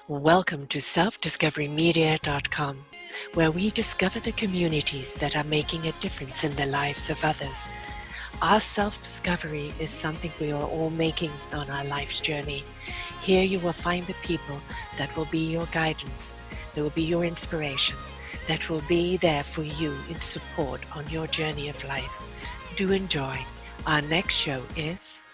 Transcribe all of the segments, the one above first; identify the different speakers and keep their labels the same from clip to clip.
Speaker 1: Welcome to selfdiscoverymedia.com, where we discover the communities that are making a difference in the lives of others. Our self-discovery is something we are all making on our life's journey. Here you will find the people that will be your guidance, that will be your inspiration, that will be there for you in support on your journey of life. Do enjoy. Our next show is...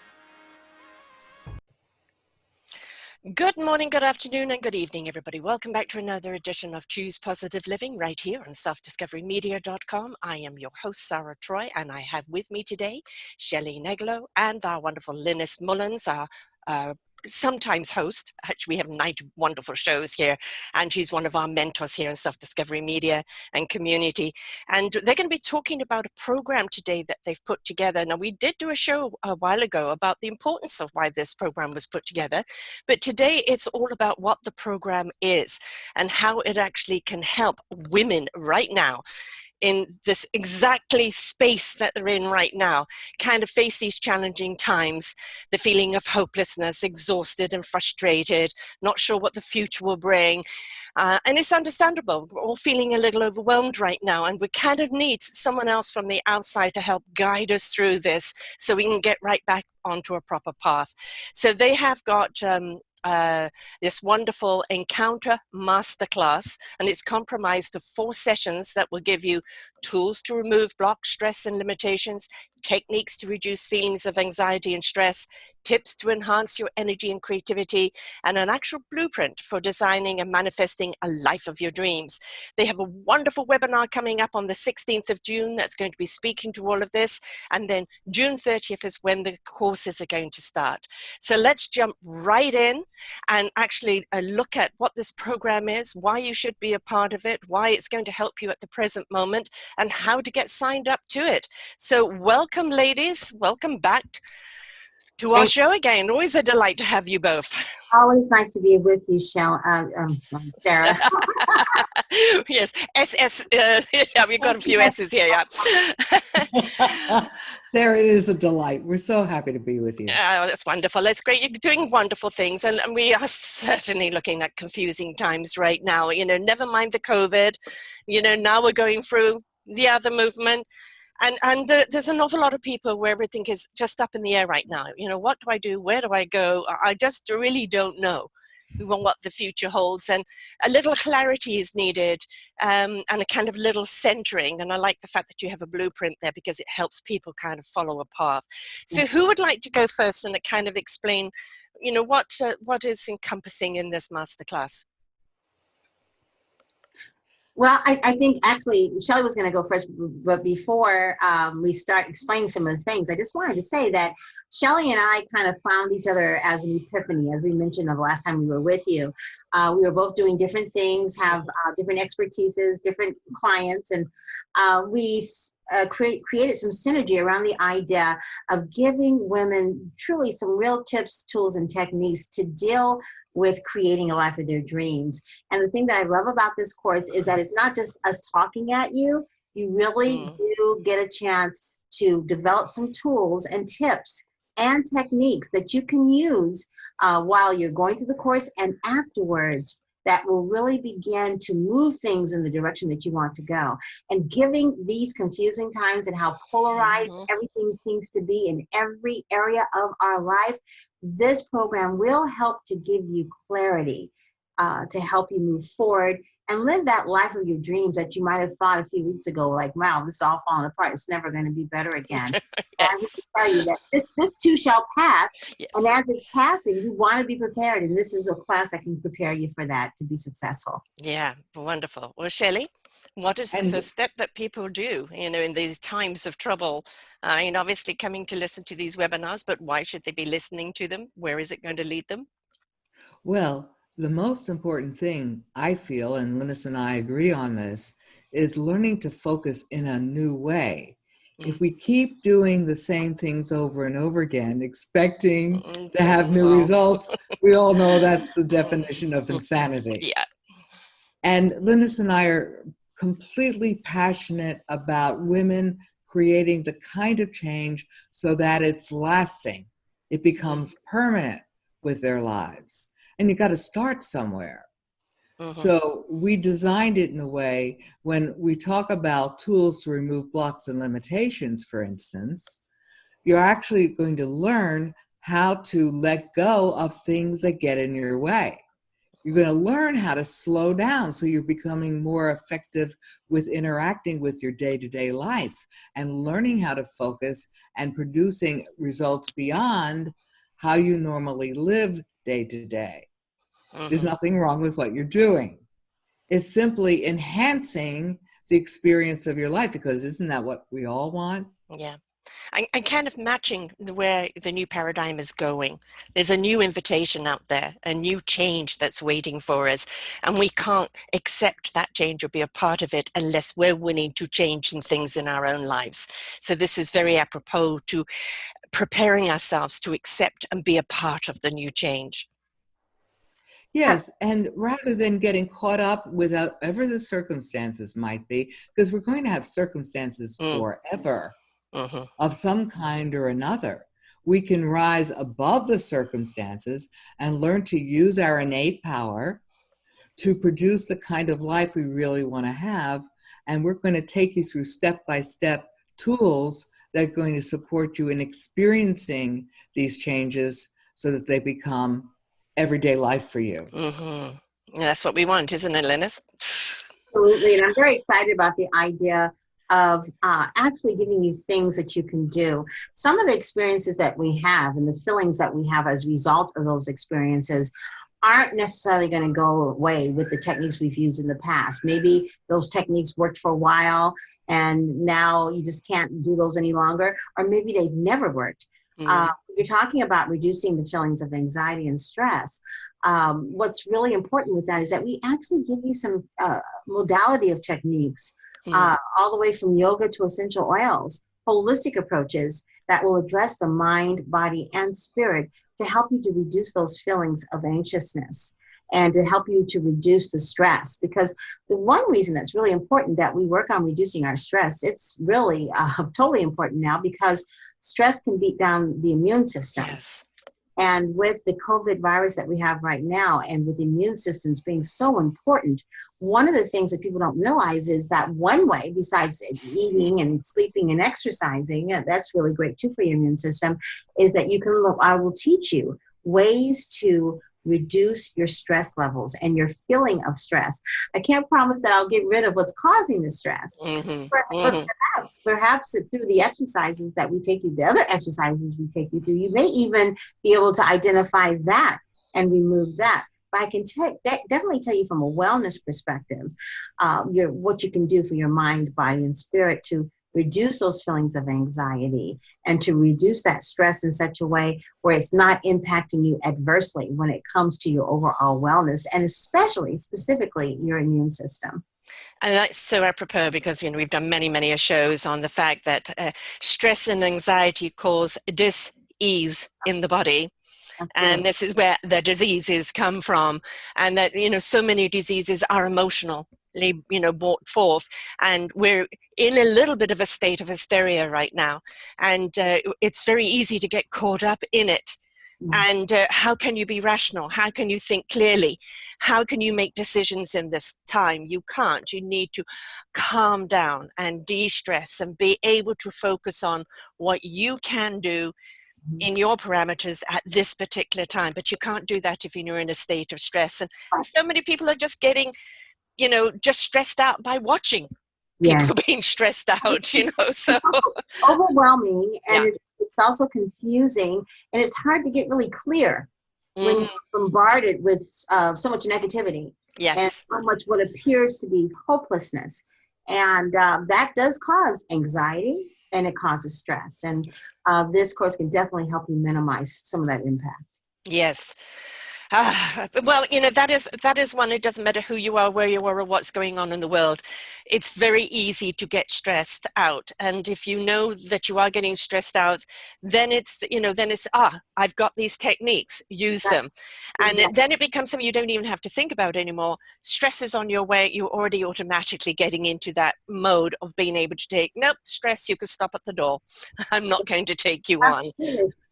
Speaker 1: Good morning, good afternoon, and good evening, everybody. Welcome back to another edition of Choose Positive Living right here on selfdiscoverymedia.com. I am your host, Sarah Troy, and I have with me today Shelley Neglo and our wonderful Lynnis Mullins, our sometimes host. Actually, we have 9 wonderful shows here, and she's one of our mentors here in Self-Discovery Media and Community. And they're going to be talking about a program today that they've put together. Now, we did do a show a while ago about the importance of why this program was put together, but today it's all about what the program is and how it actually can help women right now in this exactly space that they're in right now, kind of face these challenging times, the feeling of hopelessness, exhausted and frustrated, not sure what the future will bring. And it's understandable. We're all feeling a little overwhelmed right now, and we kind of need someone else from the outside to help guide us through this so we can get right back onto a proper path. So they have got this wonderful encounter masterclass, and it's comprised of 4 sessions that will give you tools to remove block, stress, and limitations, techniques to reduce feelings of anxiety and stress, tips to enhance your energy and creativity, and an actual blueprint for designing and manifesting a life of your dreams. They have a wonderful webinar coming up on the 16th of June that's going to be speaking to all of this, and then June 30th is when the courses are going to start. So let's jump right in and actually look at what this program is, why you should be a part of it, why it's going to help you at the present moment, and how to get signed up to it. So welcome, ladies. Welcome back to our show again. Always a delight to have you both.
Speaker 2: Always nice to be with you, Sarah.
Speaker 1: Yes, SS. Yeah, we've got a few S's here. Yeah.
Speaker 3: Sarah, it is a delight. We're so happy to be with you.
Speaker 1: Oh, that's wonderful. That's great. You're doing wonderful things, and we are certainly looking at confusing times right now. You know, never mind the COVID. You know, now we're going through the other movement. And there's an awful lot of people where everything is just up in the air right now. You know, what do I do? Where do I go? I just really don't know what the future holds. And a little clarity is needed, and a kind of little centering. And I like the fact that you have a blueprint there because it helps people kind of follow a path. So who would like to go first and kind of explain, you know, what is encompassing in this masterclass?
Speaker 2: Well, I think actually Shelley was going to go first, but before we start explaining some of the things, I just wanted to say that Shelley and I kind of found each other as an epiphany, as we mentioned the last time we were with you. We were both doing different things, have different expertises, different clients, and we created some synergy around the idea of giving women truly some real tips, tools, and techniques to deal with creating a life of their dreams. And the thing that I love about this course is that it's not just us talking at you. You really do get a chance to develop some tools and tips and techniques that you can use while you're going through the course and afterwards, that will really begin to move things in the direction that you want to go. And giving these confusing times and how polarized everything seems to be in every area of our life, this program will help to give you clarity to help you move forward and live that life of your dreams that you might have thought a few weeks ago, like, wow, this is all falling apart. It's never going to be better again.
Speaker 1: Yes.
Speaker 2: I can tell you that this too shall pass.
Speaker 1: Yes.
Speaker 2: And as it's passing, you want to be prepared. And this is a class that can prepare you for that to be successful.
Speaker 1: Yeah, wonderful. Well, Shelley, what is the first step that people do, you know, in these times of trouble? I mean, obviously coming to listen to these webinars, but why should they be listening to them? Where is it going to lead them?
Speaker 3: Well, the most important thing I feel, and Lynnis and I agree on this, is learning to focus in a new way. If we keep doing the same things over and over again, expecting to have new results, we all know that's the definition of insanity.
Speaker 1: Yeah.
Speaker 3: And Lynnis and I are completely passionate about women creating the kind of change so that it's lasting. It becomes permanent with their lives. and you got to start somewhere. So we designed it in a way, when we talk about tools to remove blocks and limitations, for instance, you're actually going to learn how to let go of things that get in your way. You're going to learn how to slow down, so you're becoming more effective with interacting with your day-to-day life and learning how to focus and producing results beyond how you normally live day to day. There's nothing wrong with what you're doing. It's simply enhancing the experience of your life, because isn't that what we all want?
Speaker 1: Yeah. And kind of matching where the new paradigm is going. There's a new invitation out there, a new change that's waiting for us. And we can't accept that change or be a part of it unless we're willing to change some things in our own lives. So this is very apropos to preparing ourselves to accept and be a part of the new change.
Speaker 3: Yes, and rather than getting caught up with whatever the circumstances might be, because we're going to have circumstances forever of some kind or another, we can rise above the circumstances and learn to use our innate power to produce the kind of life we really want to have. And we're going to take you through step-by-step tools that are going to support you in experiencing these changes so that they become everyday life for you.
Speaker 1: Yeah, that's what we want, isn't it, Lynnis?
Speaker 2: Absolutely. And I'm very excited about the idea of actually giving you things that you can do. Some of the experiences that we have and the feelings that we have as a result of those experiences aren't necessarily going to go away with the techniques we've used in the past. Maybe those techniques worked for a while and now you just can't do those any longer, or maybe they've never worked. You're talking about reducing the feelings of anxiety and stress. What's really important with that is that we actually give you some modality of techniques, all the way from yoga to essential oils, holistic approaches that will address the mind, body, and spirit to help you to reduce those feelings of anxiousness and to help you to reduce the stress. Because the one reason that's really important that we work on reducing our stress, it's really totally important now, because stress can beat down the immune system.
Speaker 1: Yes.
Speaker 2: And with the COVID virus that we have right now, and with immune systems being so important, one of the things that people don't realize is that one way, besides eating and sleeping and exercising, that's really great too for your immune system, is that you can, I will teach you ways to reduce your stress levels and your feeling of stress. I can't promise that I'll get rid of what's causing the stress, but perhaps through the exercises that we take you, the other exercises we take you through, you may even be able to identify that and remove that. But I can definitely tell you from a wellness perspective, what you can do for your mind, body, and spirit to reduce those feelings of anxiety and to reduce that stress in such a way where it's not impacting you adversely when it comes to your overall wellness, and especially, specifically, your immune system.
Speaker 1: And that's so apropos, because we've done many shows on the fact that stress and anxiety cause dis-ease in the body. And this is where the diseases come from, and that so many diseases are emotional, brought forth, and we're in a little bit of a state of hysteria right now, and it's very easy to get caught up in it. And how can you be rational? How can you think clearly? How can you make decisions in this time? You can't. You need to calm down and de-stress and be able to focus on what you can do in your parameters at this particular time. But you can't do that if you're in a state of stress. And so many people are just getting, just stressed out by watching people being stressed out, so
Speaker 2: overwhelming, and it's also confusing, and it's hard to get really clear when you're bombarded with so much negativity and so much what appears to be hopelessness, and that does cause anxiety and it causes stress, and this course can definitely help you minimize some of that impact.
Speaker 1: Yes. Well, that is one. It doesn't matter who you are, where you are, or what's going on in the world. It's very easy to get stressed out. And if you know that you are getting stressed out, then I've got these techniques, use them. And then it becomes something you don't even have to think about anymore. Stress is on your way. You're already automatically getting into that mode of being able to take, nope, stress, you can stop at the door. I'm not going to take you on.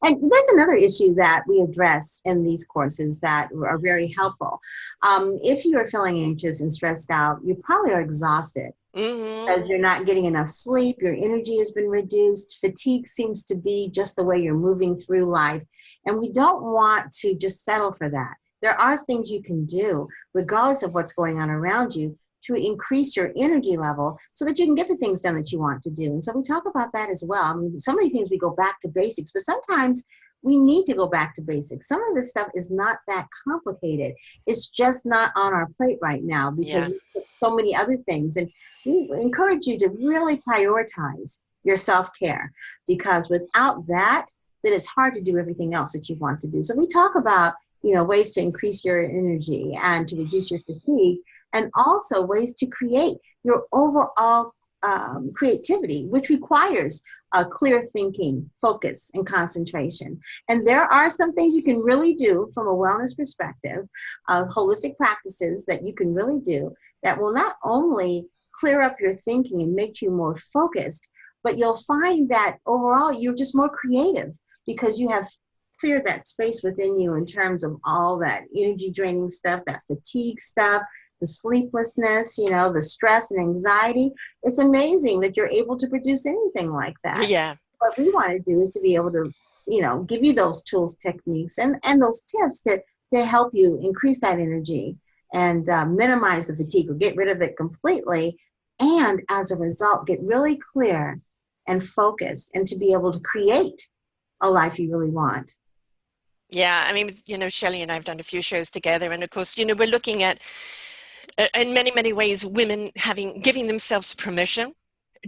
Speaker 2: And there's another issue that we address in these courses that are very helpful. If you are feeling anxious and stressed out, you probably are exhausted because you're not getting enough sleep, your energy has been reduced, fatigue seems to be just the way you're moving through life. And we don't want to just settle for that. There are things you can do, regardless of what's going on around you, to increase your energy level so that you can get the things done that you want to do. And so we talk about that as well. I mean, so many things we go back to basics, but sometimes we need to go back to basics. Some of this stuff is not that complicated. It's just not on our plate right now because we put so many other things. And we encourage you to really prioritize your self-care, because without that, then it's hard to do everything else that you want to do. So we talk about, ways to increase your energy and to reduce your fatigue, and also ways to create your overall creativity, which requires clear thinking, focus, and concentration. And there are some things you can really do from a wellness perspective, holistic practices that you can really do that will not only clear up your thinking and make you more focused, but you'll find that overall you're just more creative because you have cleared that space within you in terms of all that energy draining stuff, that fatigue stuff, the sleeplessness, the stress and anxiety. It's amazing that you're able to produce anything like that.
Speaker 1: Yeah.
Speaker 2: What we want to do is to be able to, give you those tools, techniques, and those tips to help you increase that energy and minimize the fatigue or get rid of it completely. And as a result, get really clear and focused and to be able to create a life you really want.
Speaker 1: Yeah. I mean, Shelley and I have done a few shows together. And of course, we're looking at, in many, many ways, women giving themselves permission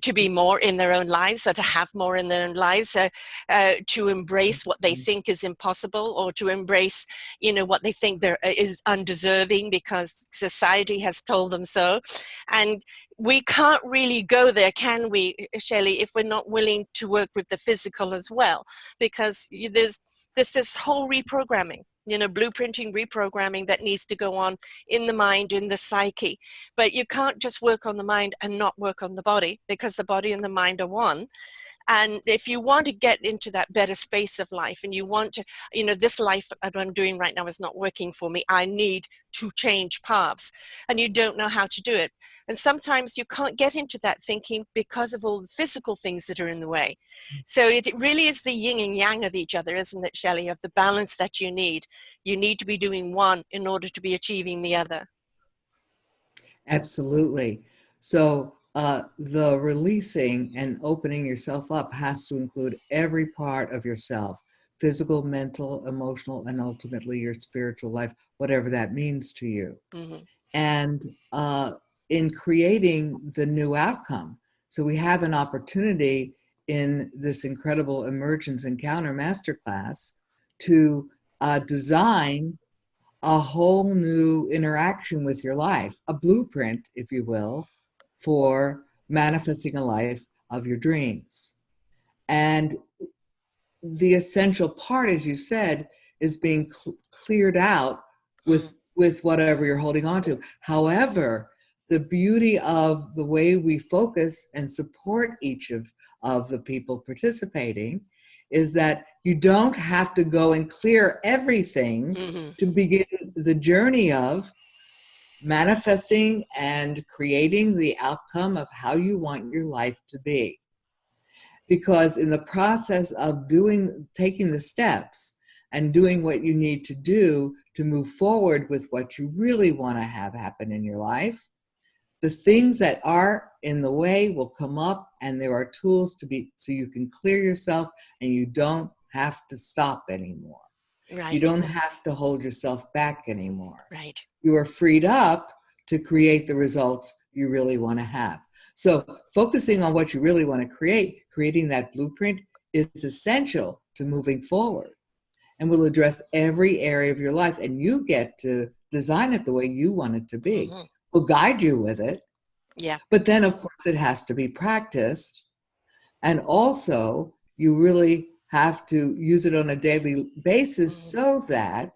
Speaker 1: to be more in their own lives, or to have more in their own lives, to embrace what they think is impossible, or to embrace, what they think is undeserving because society has told them so. And we can't really go there, can we, Shelley, if we're not willing to work with the physical as well? Because there's this whole reprogramming, blueprinting, reprogramming that needs to go on in the mind, in the psyche. But you can't just work on the mind and not work on the body, because the body and the mind are one. And if you want to get into that better space of life, and you want to, this life that I'm doing right now is not working for me, I need to change paths, and you don't know how to do it. And sometimes you can't get into that thinking because of all the physical things that are in the way. So it really is the yin and yang of each other, isn't it, Shelley, of the balance that you need. You need to be doing one in order to be achieving the other.
Speaker 3: Absolutely. So the releasing and opening yourself up has to include every part of yourself: physical, mental, emotional, and ultimately your spiritual life, whatever that means to you.
Speaker 1: Mm-hmm.
Speaker 3: And in creating the new outcome. So we have an opportunity in this incredible Emergence Encounter Masterclass to design a whole new interaction with your life, a blueprint, if you will, for manifesting a life of your dreams. And the essential part, as you said, is being cleared out with whatever you're holding on to. However, the beauty of the way we focus and support each of the people participating is that you don't have to go and clear everything to begin the journey of manifesting and creating the outcome of how you want your life to be. Because in the process of taking the steps and doing what you need to do to move forward with what you really want to have happen in your life, the things that are in the way will come up, and there are tools so you can clear yourself and you don't have to stop anymore.
Speaker 1: Right.
Speaker 3: You don't have to hold yourself back anymore.
Speaker 1: Right.
Speaker 3: You are freed up to create the results you really want to have. So focusing on what you really want to create, creating that blueprint, is essential to moving forward, and will address every area of your life, and you get to design it the way you want it to be. We'll guide you with it.
Speaker 1: Yeah.
Speaker 3: But then, of course, it has to be practiced. And also, you really have to use it on a daily basis so that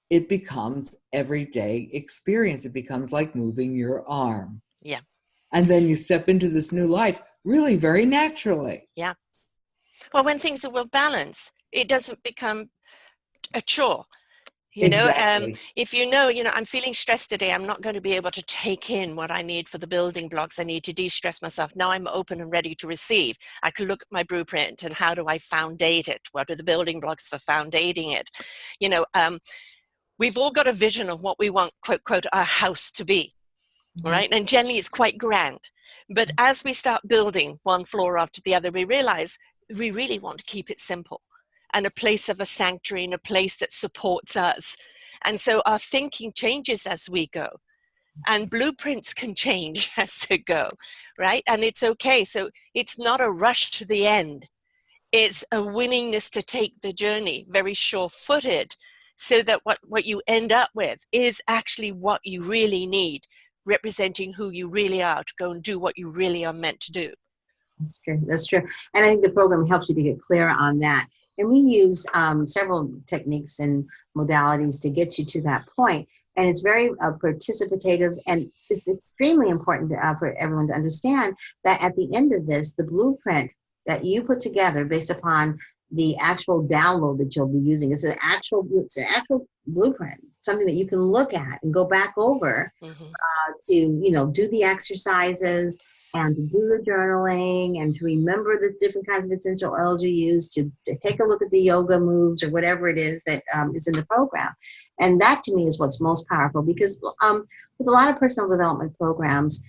Speaker 3: it becomes everyday experience. It becomes like moving your arm.
Speaker 1: Yeah.
Speaker 3: And then you step into this new life really very naturally.
Speaker 1: Yeah. Well, when things are well balanced, it doesn't become a chore.
Speaker 3: Exactly.
Speaker 1: If I'm feeling stressed today, I'm not going to be able to take in what I need for the building blocks I need to de-stress myself. Now I'm open and ready to receive. I can look at my blueprint and how do I foundate it? What are the building blocks for foundating it? We've all got a vision of what we want, quote, quote, our house to be, all right? And generally it's quite grand. But as we start building one floor after the other, we realize we really want to keep it simple, and a place of a sanctuary and a place that supports us. And so our thinking changes as we go, and blueprints can change as they go, right? And it's okay. So it's not a rush to the end. It's a willingness to take the journey very sure-footed, so that what you end up with is actually what you really need, representing who you really are to go and do what you really are meant to do.
Speaker 2: That's true. That's true. And I think the program helps you to get clear on that. And we use several techniques and modalities to get you to that point. And it's very participative, and it's extremely important for everyone to understand that at the end of this, the blueprint that you put together based upon the actual download that you'll be using is an actual blueprint, something that you can look at and go back over to, do the exercises and to do the journaling and to remember the different kinds of essential oils you use, to take a look at the yoga moves or whatever it is that is in the program. And that to me is what's most powerful, because with a lot of personal development programs,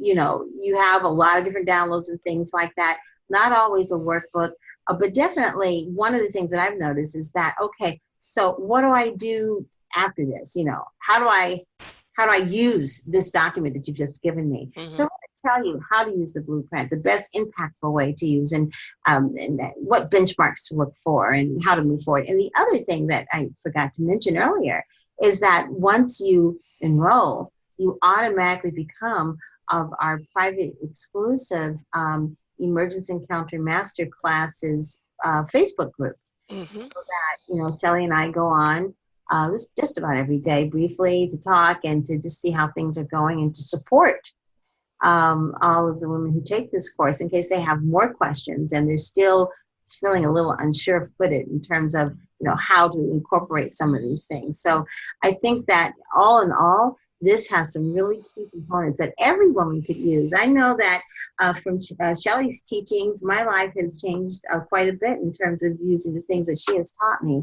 Speaker 2: you have a lot of different downloads and things like that, not always a workbook, but definitely one of the things that I've noticed is that, okay, so what do I do after this? How do I use this document that you've just given me? So I'm going to tell you how to use the blueprint, the best impactful way to use, and what benchmarks to look for and how to move forward. And the other thing that I forgot to mention earlier is that once you enroll, you automatically become of our private exclusive Emergence Encounter Master Classes Facebook group. So that, Shelley and I go on just about every day briefly to talk and to just see how things are going and to support all of the women who take this course in case they have more questions and they're still feeling a little unsure-footed in terms of, how to incorporate some of these things. So I think that all in all, this has some really key components that every woman could use. I know that from Shelley's teachings, my life has changed quite a bit in terms of using the things that she has taught me.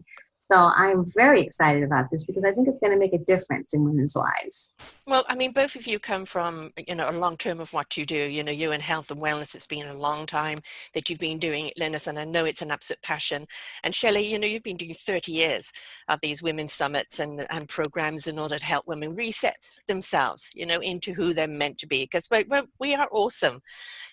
Speaker 2: So I'm very excited about this because I think it's going to make a difference in women's lives.
Speaker 1: Well, I mean, both of you come from, a long term of what you do. You in health and wellness, it's been a long time that you've been doing it, Lynnis, and I know it's an absolute passion. And Shelley, you've been doing 30 years of these women's summits and programs in order to help women reset themselves, into who they're meant to be. Because we are awesome,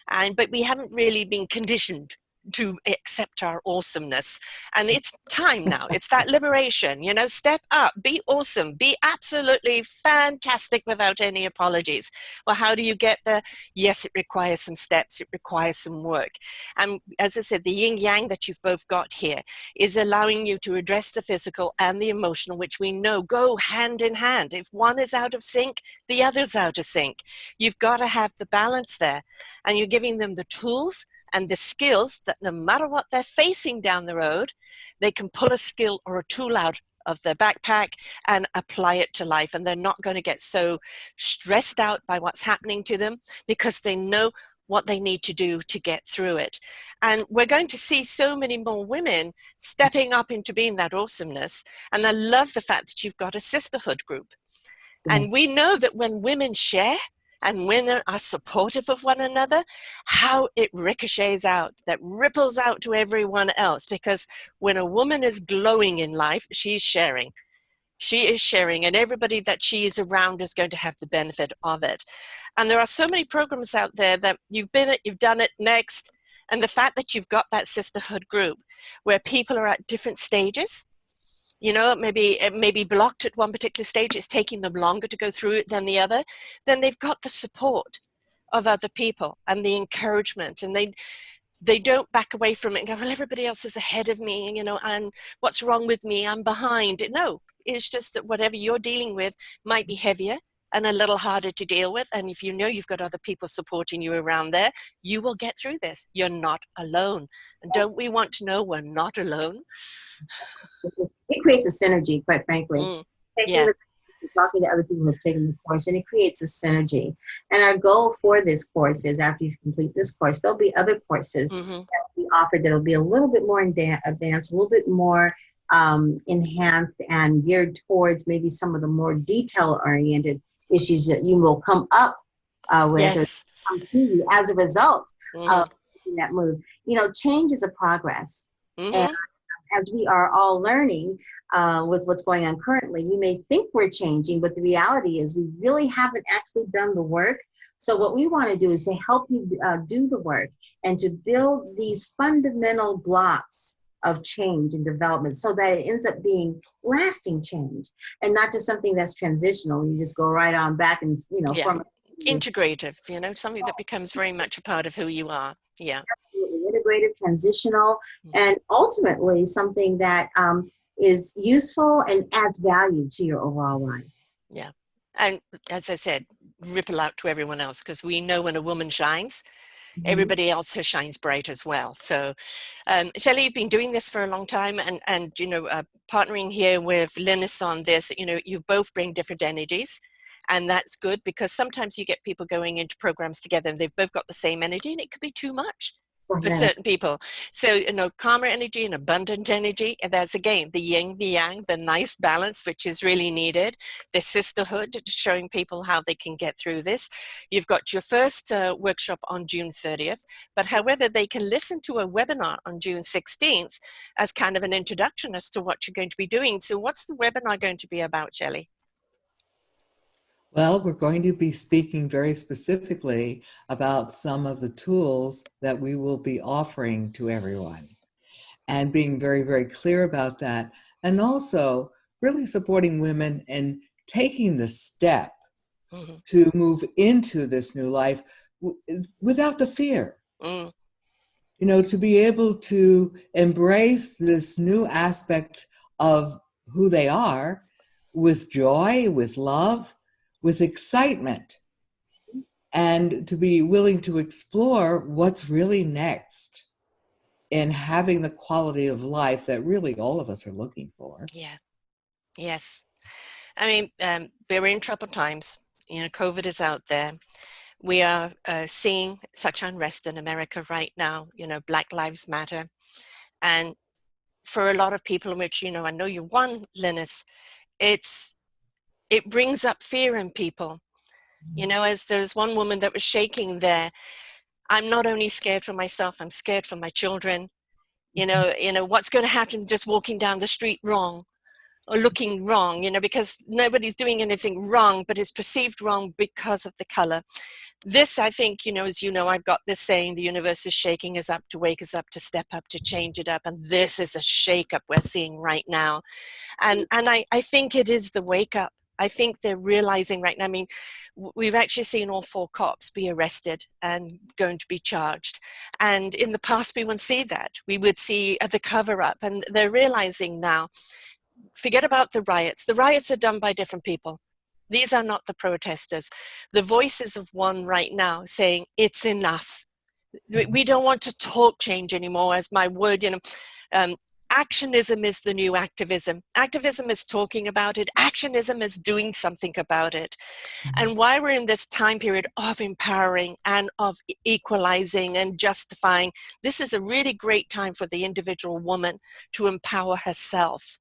Speaker 1: but we haven't really been conditioned to accept our awesomeness, and it's time now. It's that liberation. Step up, be awesome, be absolutely fantastic without any apologies. Well, how do you get there? Yes, it requires some steps, it requires some work, and as I said, the yin yang that you've both got here is allowing you to address the physical and the emotional, which we know go hand in hand. If one is out of sync, the other's out of sync. You've got to have the balance there, and you're giving them the tools and the skills that no matter what they're facing down the road, they can pull a skill or a tool out of their backpack and apply it to life. And they're not going to get so stressed out by what's happening to them because they know what they need to do to get through it. And we're going to see so many more women stepping up into being that awesomeness. And I love the fact that you've got a sisterhood group. Yes. And we know that when women share, and women are supportive of one another, how it ricochets out, that ripples out to everyone else. Because when a woman is glowing in life, she's sharing. She is sharing, and everybody that she is around is going to have the benefit of it. And there are so many programs out there that you've been it, you've done it, next. And the fact that you've got that sisterhood group where people are at different stages, it may be blocked at one particular stage, it's taking them longer to go through it than the other, then they've got the support of other people and the encouragement, and they don't back away from it and go, well, everybody else is ahead of me, and what's wrong with me? I'm behind. No, it's just that whatever you're dealing with might be heavier and a little harder to deal with. And if you know you've got other people supporting you around there, you will get through this. You're not alone. And don't we want to know we're not alone?
Speaker 2: It creates a synergy, quite frankly.
Speaker 1: Yeah.
Speaker 2: Talking to other people who have taken the course, and it creates a synergy. And our goal for this course is, after you complete this course, there'll be other courses that will be offered that'll be a little bit more advanced, a little bit more enhanced and geared towards maybe some of the more detail-oriented issues that you will come up with or come to you as a result of that move. You know, change is a progress. And as we are all learning with what's going on currently, we may think we're changing, but the reality is we really haven't actually done the work. So what we want to do is to help you do the work and to build these fundamental blocks of change and development so that it ends up being lasting change and not just something that's transitional. You just go right on back and, you know, from
Speaker 1: integrative, you know, something that becomes very much a part of who you are. Yeah.
Speaker 2: Absolutely. Integrative, transitional, and ultimately something that is useful and adds value to your overall life.
Speaker 1: Yeah. And as I said, ripple out to everyone else, because we know when a woman shines, everybody else shines bright as well. So, Shelley, you've been doing this for a long time, and you know, partnering here with Lynnis on this, you know, you both bring different energies, and that's good, because sometimes you get people going into programs together and they've both got the same energy, and it could be too much for certain people. So, you know, calmer energy and abundant energy, and that's again the yin, the yang, the nice balance, which is really needed. The sisterhood, showing people how they can get through this. You've got your first workshop on June 30th, but however, they can listen to a webinar on June 16th as kind of an introduction as to what you're going to be doing. So what's the webinar going to be about, Shelley?
Speaker 3: Well, we're going to be speaking very specifically about some of the tools that we will be offering to everyone, and being very, very clear about that, and also really supporting women in taking the step to move into this new life without the fear. You know, to be able to embrace this new aspect of who they are with joy, with love, with excitement, and to be willing to explore what's really next in having the quality of life that really all of us are looking for.
Speaker 1: Yeah. Yes. I mean, we're in troubled times. You know, COVID is out there. We are seeing such unrest in America right now. You know, Black Lives Matter. And for a lot of people, in which, you know, I know you're one, Lynnis, it brings up fear in people. You know, as there's one woman that was shaking there, I'm not only scared for myself, I'm scared for my children. You know, what's going to happen just walking down the street wrong or looking wrong, you know, because nobody's doing anything wrong, but it's perceived wrong because of the color. This, I think, you know, as you know, I've got this saying, the universe is shaking us up to wake us up, to step up, to change it up. And this is a shake up we're seeing right now. And I think it is the wake up. I think they're realizing right now. I mean, we've actually seen all 4 cops be arrested and going to be charged. And in the past, we wouldn't see that. We would see the cover up. And they're realizing now, forget about the riots. The riots are done by different people. These are not the protesters. The voices of one right now saying it's enough. We don't want to talk change anymore, as my word, you know. Actionism is the new activism. Activism is talking about it. Actionism is doing something about it. And why we're in this time period of empowering and of equalizing and justifying, this is a really great time for the individual woman to empower herself,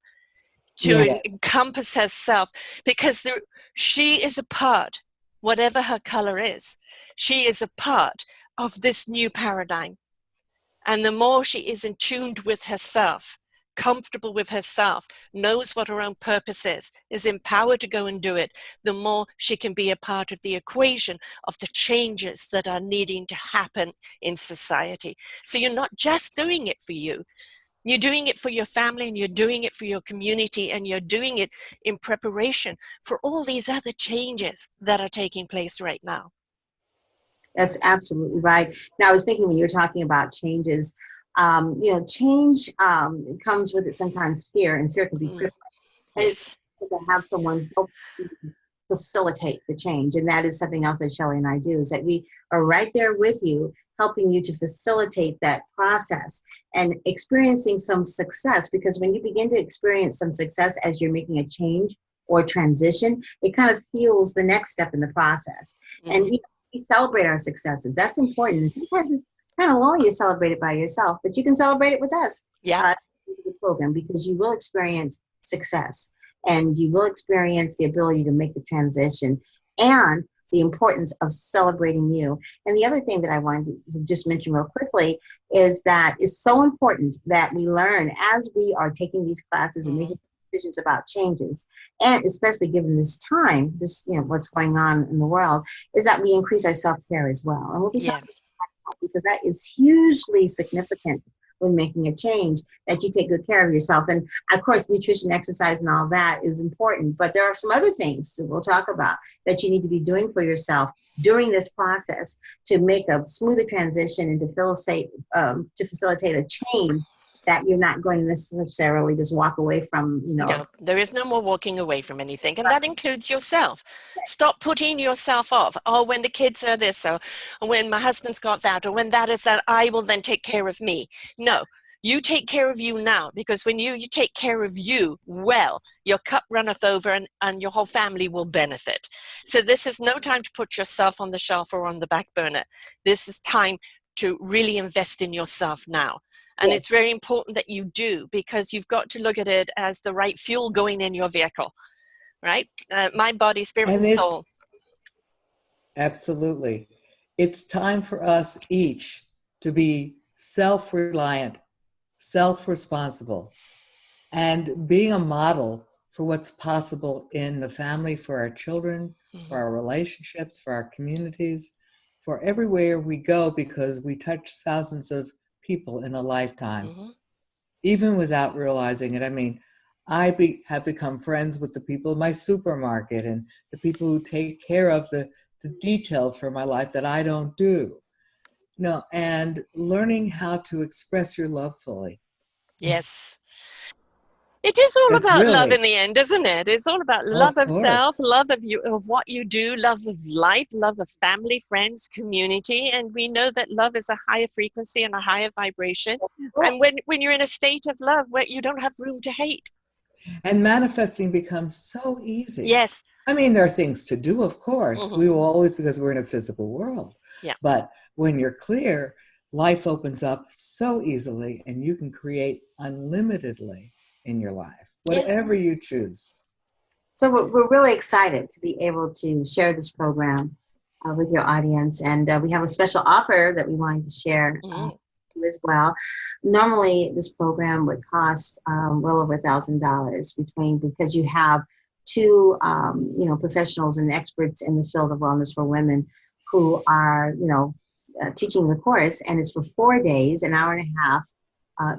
Speaker 1: to encompass herself, because she is a part, whatever her color is, she is a part of this new paradigm. And the more she is in tune with herself, comfortable with herself, knows what her own purpose is empowered to go and do it, the more she can be a part of the equation of the changes that are needing to happen in society. So you're not just doing it for you. You're doing it for your family, and you're doing it for your community, and you're doing it in preparation for all these other changes that are taking place right now.
Speaker 2: That's absolutely right. Now, I was thinking when you were talking about changes, you know, change comes with it sometimes fear, and fear can be crippling.
Speaker 1: Yes.
Speaker 2: And to have someone help you facilitate the change. And that is something else that Shelley and I do, is that we are right there with you, helping you to facilitate that process and experiencing some success. Because when you begin to experience some success as you're making a change or transition, it kind of fuels the next step in the process. And we celebrate our successes. That's important. And sometimes it's kind of lonely to celebrate it by yourself, but you can celebrate it with us.
Speaker 1: Yeah.
Speaker 2: The program, because you will experience success and you will experience the ability to make the transition and the importance of celebrating you. And the other thing that I wanted to just mention real quickly is that it's so important that we learn as we are taking these classes and making decisions about changes, and especially given this time, this, what's going on in the world, is that we increase our self-care as well. And we'll be talking about that, because that is hugely significant when making a change, that you take good care of yourself. And of course, nutrition, exercise, and all that is important, but there are some other things that we'll talk about that you need to be doing for yourself during this process to make a smoother transition and to facilitate a change that you're not going to necessarily just walk away from,
Speaker 1: No, there is no more walking away from anything. And that includes yourself. Stop putting yourself off. Oh, when the kids are this, or when my husband's got that, or when that is that, I will then take care of me. No, you take care of you now, because when you take care of you well, your cup runneth over, and your whole family will benefit. So this is no time to put yourself on the shelf or on the back burner. This is time to really invest in yourself now. And it's very important that you do, because you've got to look at it as the right fuel going in your vehicle, right? Mind, body, spirit, and soul.
Speaker 3: Absolutely. It's time for us each to be self-reliant, self-responsible, and being a model for what's possible in the family, for our children, for our relationships, for our communities, for everywhere we go, because we touch thousands of people in a lifetime, even without realizing it. I mean, have become friends with the people in my supermarket and the people who take care of the details for my life that I don't do. And learning how to express your love fully.
Speaker 1: Yes. It is all
Speaker 3: That's
Speaker 1: about love
Speaker 3: really,
Speaker 1: in the end, isn't it? It's all about love of self, love of you, of what you do, love of life, love of family, friends, community. And we know that love is a higher frequency and a higher vibration. And when you're in a state of love, where you don't have room to hate.
Speaker 3: And manifesting becomes so easy.
Speaker 1: Yes.
Speaker 3: I mean, there are things to do, of course. We will always, because we're in a physical world.
Speaker 1: Yeah.
Speaker 3: But when you're clear, life opens up so easily, and you can create unlimitedly in your life, whatever you choose.
Speaker 2: So we're really excited to be able to share this program with your audience. And we have a special offer that we wanted to share as well. Normally, this program would cost well over $1,000 because you have two, professionals and experts in the field of wellness for women who are, teaching the course, and it's for 4 days, an hour and a half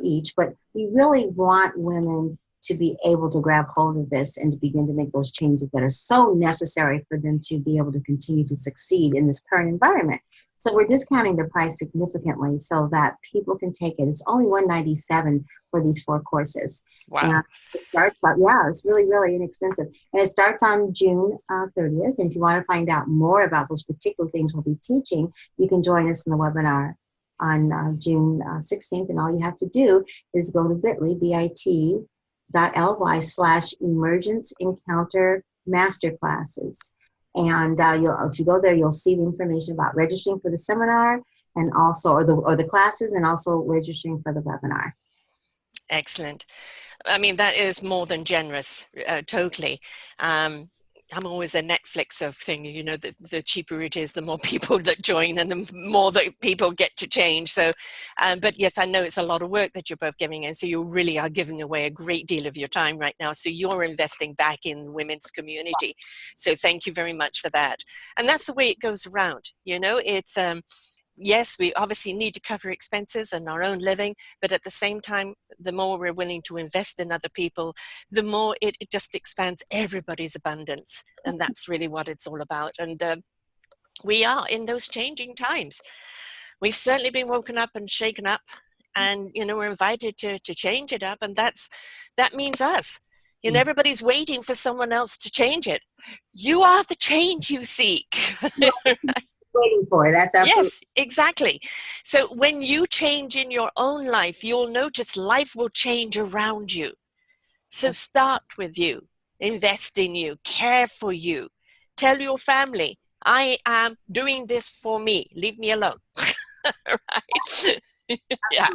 Speaker 2: each. But we really want women to be able to grab hold of this and to begin to make those changes that are so necessary for them to be able to continue to succeed in this current environment. So we're discounting the price significantly so that people can take it. It's only $197 for these 4 courses.
Speaker 1: Wow.
Speaker 2: And it starts out, it's really, really inexpensive. And it starts on June 30th. And if you want to find out more about those particular things we'll be teaching, you can join us in the webinar on June 16th. And all you have to do is go to bit.ly/emergence encounter masterclasses. And if you go there, you'll see the information about registering for the seminar, and also, or the classes, and also registering for the webinar.
Speaker 1: Excellent. I mean, that is more than generous, totally. I'm always a Netflix of thing, the cheaper it is, the more people that join and the more that people get to change. So, but yes, I know it's a lot of work that you're both giving, and so you really are giving away a great deal of your time right now. So you're investing back in the women's community. So thank you very much for that. And that's the way it goes around. It's, yes, we obviously need to cover expenses and our own living, but at the same time, the more we're willing to invest in other people, the more it just expands everybody's abundance. And that's really what it's all about. And we are in those changing times. We've certainly been woken up and shaken up, and we're invited to change it up, and that means us. You know, everybody's waiting for someone else to change it. You are the change you seek.
Speaker 2: Waiting for it. That's absolutely.
Speaker 1: Yes, exactly. So when you change in your own life, you'll notice life will change around you. So start with you, invest in you, care for you. Tell your family, I am doing this for me. Leave me alone. Right? Yeah.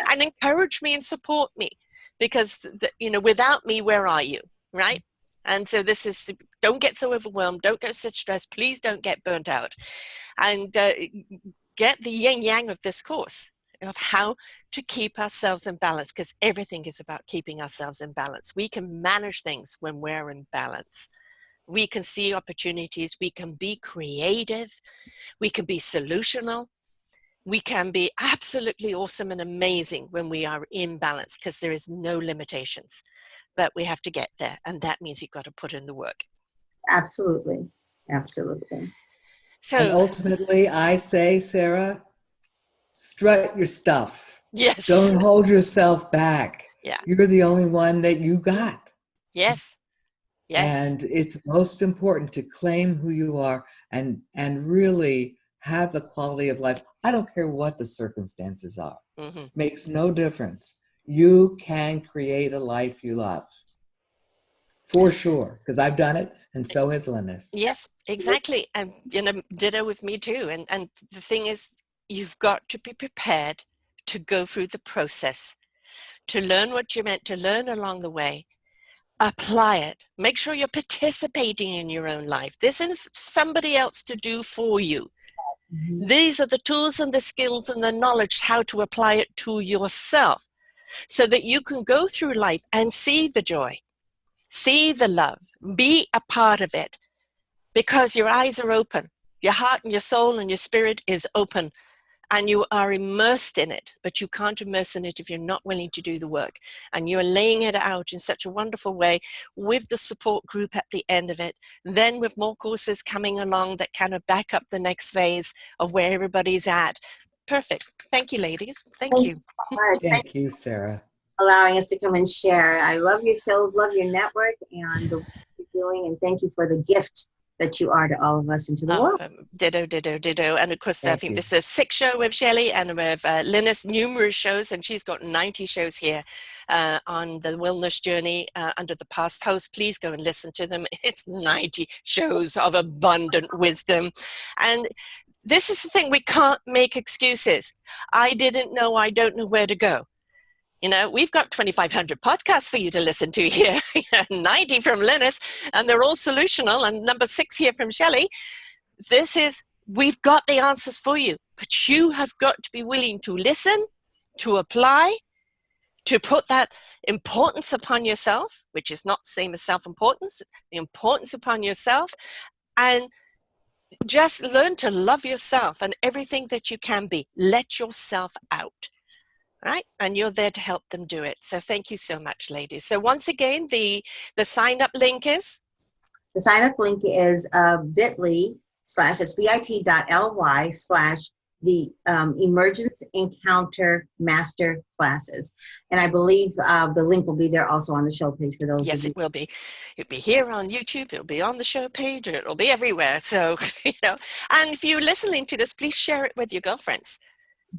Speaker 1: And encourage me and support me, because without me, where are you? Right? And so this is, don't get so overwhelmed, don't get so stressed, please don't get burnt out, and get the yin yang of this course of how to keep ourselves in balance, because everything is about keeping ourselves in balance. We can manage things when we're in balance. We can see opportunities, we can be creative, we can be solutional, we can be absolutely awesome and amazing when we are in balance, because there is no limitations. But we have to get there, and that means you've got to put in the work.
Speaker 2: Absolutely. Absolutely.
Speaker 1: So,
Speaker 3: and ultimately, I say, Sarah, strut your stuff.
Speaker 1: yes.
Speaker 3: Don't hold yourself back.
Speaker 1: Yeah.
Speaker 3: You're the only one that you got.
Speaker 1: Yes. Yes.
Speaker 3: And it's most important to claim who you are and really have the quality of life. I don't care what the circumstances are.
Speaker 1: Mm-hmm.
Speaker 3: Makes no difference. You can create a life you love. For sure, because I've done it, and so has Lynnis.
Speaker 1: Yes, exactly. And ditto with me too. And the thing is, you've got to be prepared to go through the process, to learn what you're meant to learn along the way, apply it, make sure you're participating in your own life. This isn't somebody else to do for you. Mm-hmm. These are the tools and the skills and the knowledge how to apply it to yourself, so that you can go through life and see the joy, see the love, be a part of it, because your eyes are open, your heart and your soul and your spirit is open, and you are immersed in it. But you can't immerse in it if you're not willing to do the work. And you're laying it out in such a wonderful way with the support group at the end of it, then with more courses coming along that kind of back up the next phase of where everybody's at. Perfect. Thank you, ladies. Thank you.
Speaker 3: Thank you, Sarah.
Speaker 2: Allowing us to come and share. I love your shows, love your network, and the work you're doing, and thank you for the gift that you are to all of us and to the world.
Speaker 1: Ditto, ditto, ditto. And of course, I think this is the 6th show with Shelley, and with Lynnis, numerous shows, and she's got 90 shows here on the wellness journey under the past host. Please go and listen to them. It's 90 shows of abundant wisdom. And this is the thing, we can't make excuses. I didn't know, I don't know where to go. We've got 2,500 podcasts for you to listen to here, 90 from Lynnis, and they're all solutional, and number 6 here from Shelley. We've got the answers for you, but you have got to be willing to listen, to apply, to put that importance upon yourself, which is not the same as self-importance, the importance upon yourself, and just learn to love yourself and everything that you can be. Let yourself out. Right? And you're there to help them do it. So thank you so much, ladies. So once again, the sign-up link is?
Speaker 2: The sign-up link is bit.ly/the Emergence Encounter Master Classes. And I believe the link will be there also on the show page for those.
Speaker 1: Yes, it will be. It'll be here on YouTube. It'll be on the show page. It'll be everywhere. So, and if you're listening to this, please share it with your girlfriends.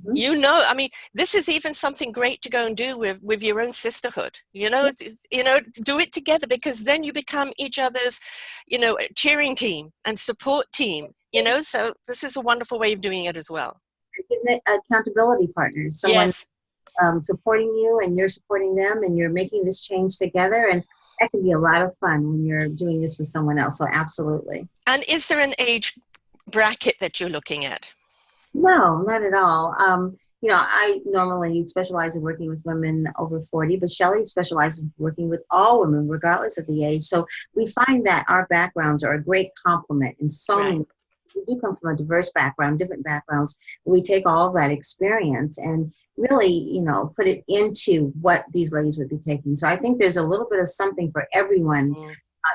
Speaker 1: Mm-hmm. This is even something great to go and do with your own sisterhood, do it together, because then you become each other's, cheering team and support team, so this is a wonderful way of doing it as well.
Speaker 2: Accountability partners, someone supporting you, and you're supporting them, and you're making this change together, and that can be a lot of fun when you're doing this with someone else. So absolutely.
Speaker 1: And is there an age bracket that you're looking at?
Speaker 2: No, not at all. I normally specialize in working with women over 40, but Shelley specializes in working with all women, regardless of the age. So we find that our backgrounds are a great complement in so many. We do come from a diverse background, different backgrounds. We take all of that experience and really, put it into what these ladies would be taking. So I think there's a little bit of something for everyone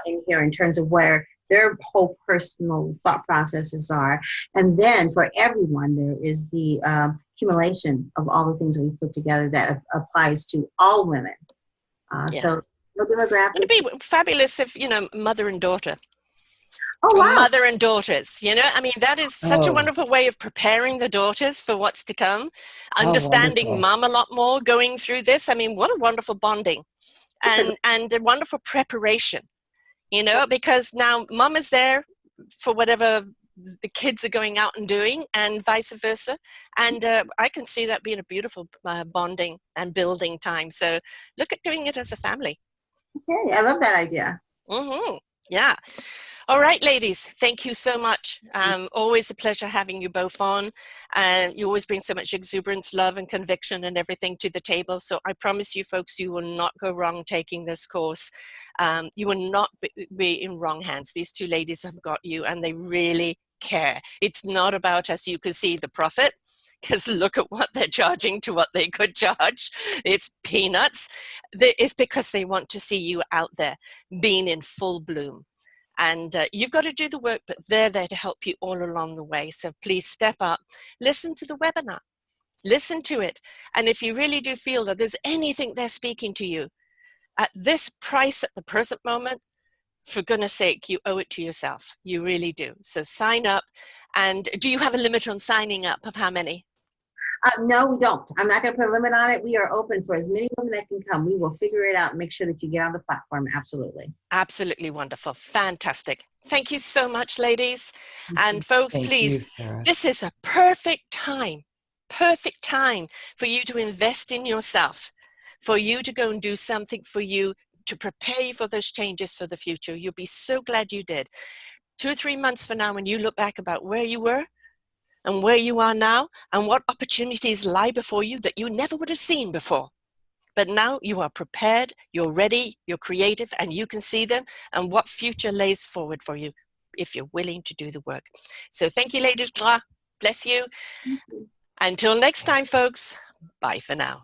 Speaker 2: in here in terms of where their whole personal thought processes are. And then for everyone, there is the accumulation of all the things that we put together that applies to all women. So No demographic.
Speaker 1: Wouldn't it be fabulous if, mother and daughter,
Speaker 2: Oh,
Speaker 1: or
Speaker 2: wow.
Speaker 1: mother and daughters, I mean, that is such a
Speaker 3: Oh,
Speaker 1: wonderful way of preparing the daughters for what's to come,
Speaker 3: how
Speaker 1: understanding
Speaker 3: wonderful.
Speaker 1: mom a lot more going through this. I mean, what a wonderful bonding and a wonderful preparation, because now mom is there for whatever the kids are going out and doing, and vice versa. And I can see that being a beautiful bonding and building time. So look at doing it as a family.
Speaker 2: Okay, I love that idea.
Speaker 1: Yeah. All right, ladies, thank you so much. Always a pleasure having you both on. You always bring so much exuberance, love, and conviction and everything to the table. So I promise you, folks, you will not go wrong taking this course. You will not be in wrong hands. These two ladies have got you, and they really care. It's not about, as you can see, the profit, because look at what they're charging to what they could charge. It's peanuts. It's because they want to see you out there being in full bloom. And you've got to do the work, but they're there to help you all along the way. So please step up, listen to the webinar, listen to it. And if you really do feel that there's anything they're speaking to you at this price at the present moment, for goodness sake, you owe it to yourself. You really do. So sign up. And do you have a limit on signing up of how many?
Speaker 2: No, we don't. I'm not going to put a limit on it. We are open for as many women that can come. We will figure it out and make sure that you get on the platform. Absolutely.
Speaker 1: Absolutely wonderful. Fantastic. Thank you so much, ladies. And folks,
Speaker 3: Thank
Speaker 1: please,
Speaker 3: you, Sarah.
Speaker 1: this is a perfect time for you to invest in yourself, for you to go and do something for you to prepare you for those changes for the future. You'll be so glad you did. 2 or 3 months from now, when you look back about where you were and where you are now and what opportunities lie before you that you never would have seen before. But now you are prepared, you're ready, you're creative, and you can see them and what future lays forward for you if you're willing to do the work. So thank you, ladies. Bless you. Until next time, folks, bye for now.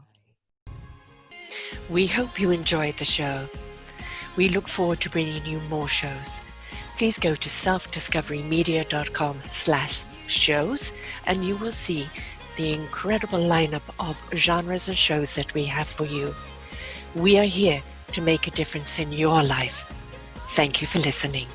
Speaker 1: We hope you enjoyed the show. We look forward to bringing you more shows. Please go to selfdiscoverymedia.com/shows and you will see the incredible lineup of genres and shows that we have for you. We are here to make a difference in your life. Thank you for listening.